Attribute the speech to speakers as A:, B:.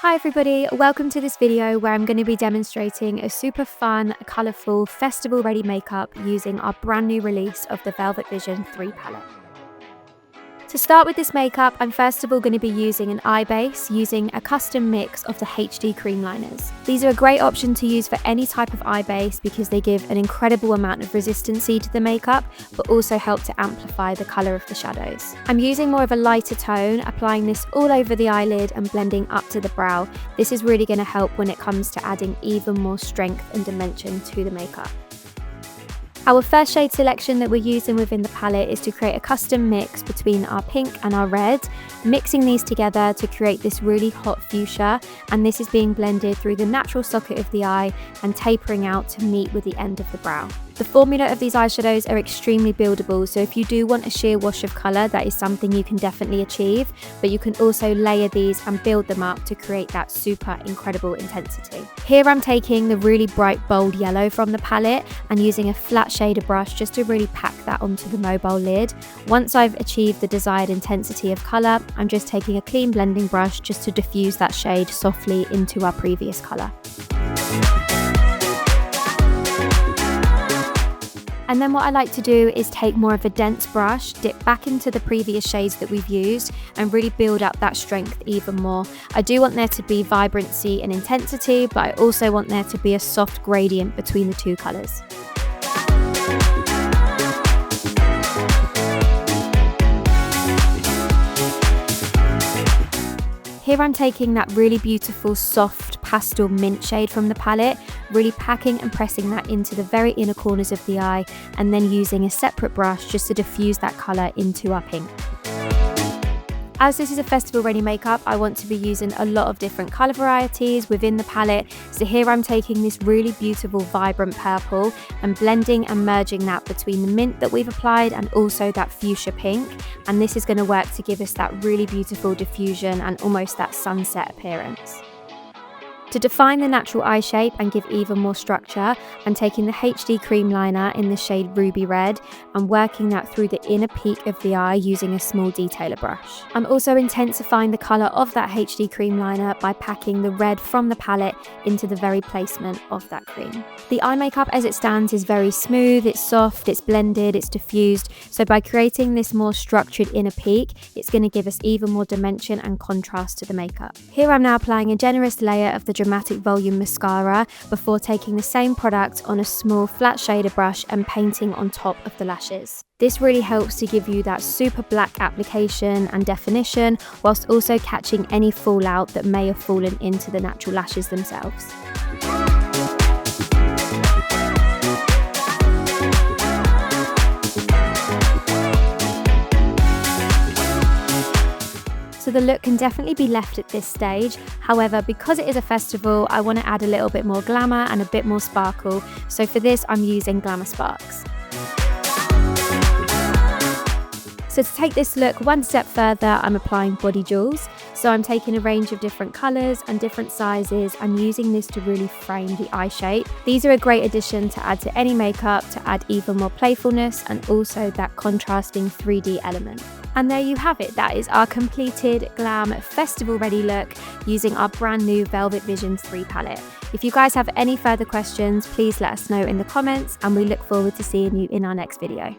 A: Hi everybody, welcome to this video where I'm going to be demonstrating a super fun, colourful, festival ready makeup using our brand new release of the Velvet Vision 3 palette. To start with this makeup, I'm first of all going to be using an eye base using a custom mix of the HD cream liners. These are a great option to use for any type of eye base because they give an incredible amount of resistancy to the makeup, but also help to amplify the colour of the shadows. I'm using more of a lighter tone, applying this all over the eyelid and blending up to the brow. This is really going to help when it comes to adding even more strength and dimension to the makeup. Our first shade selection that we're using within the palette is to create a custom mix between our pink and our red, mixing these together to create this really hot fuchsia, and this is being blended through the natural socket of the eye and tapering out to meet with the end of the brow. The formula of these eyeshadows are extremely buildable, so if you do want a sheer wash of colour, that is something you can definitely achieve, but you can also layer these and build them up to create that super incredible intensity. Here I'm taking the really bright bold yellow from the palette and using a flat shader brush just to really pack that onto the mobile lid. Once I've achieved the desired intensity of colour, I'm just taking a clean blending brush just to diffuse that shade softly into our previous colour. And then what I like to do is take more of a dense brush, dip back into the previous shades that we've used and really build up that strength even more. I do want there to be vibrancy and intensity, but I also want there to be a soft gradient between the two colours. Here I'm taking that really beautiful soft pastel mint shade from the palette, really packing and pressing that into the very inner corners of the eye, and then using a separate brush just to diffuse that colour into our pink. As this is a festival ready makeup, I want to be using a lot of different colour varieties within the palette, so here I'm taking this really beautiful vibrant purple and blending and merging that between the mint that we've applied and also that fuchsia pink, and this is going to work to give us that really beautiful diffusion and almost that sunset appearance. To define the natural eye shape and give even more structure, I'm taking the HD cream liner in the shade Ruby Red and working that through the inner peak of the eye using a small detailer brush. I'm also intensifying the colour of that HD cream liner by packing the red from the palette into the very placement of that cream. The eye makeup as it stands is very smooth, it's soft, it's blended, it's diffused, so by creating this more structured inner peak, it's going to give us even more dimension and contrast to the makeup. Here I'm now applying a generous layer of the Dramatic Volume Mascara before taking the same product on a small flat shader brush and painting on top of the lashes. This really helps to give you that super black application and definition whilst also catching any fallout that may have fallen into the natural lashes themselves. So the look can definitely be left at this stage. However, because it is a festival, I want to add a little bit more glamour and a bit more sparkle. So for this, I'm using Glamour Sparks. So to take this look one step further, I'm applying body jewels. So I'm taking a range of different colours and different sizes and using this to really frame the eye shape. These are a great addition to add to any makeup to add even more playfulness and also that contrasting 3D element. And there you have it, that is our completed glam festival ready look using our brand new Velvet Vision 3 palette. If you guys have any further questions, please let us know in the comments and we look forward to seeing you in our next video.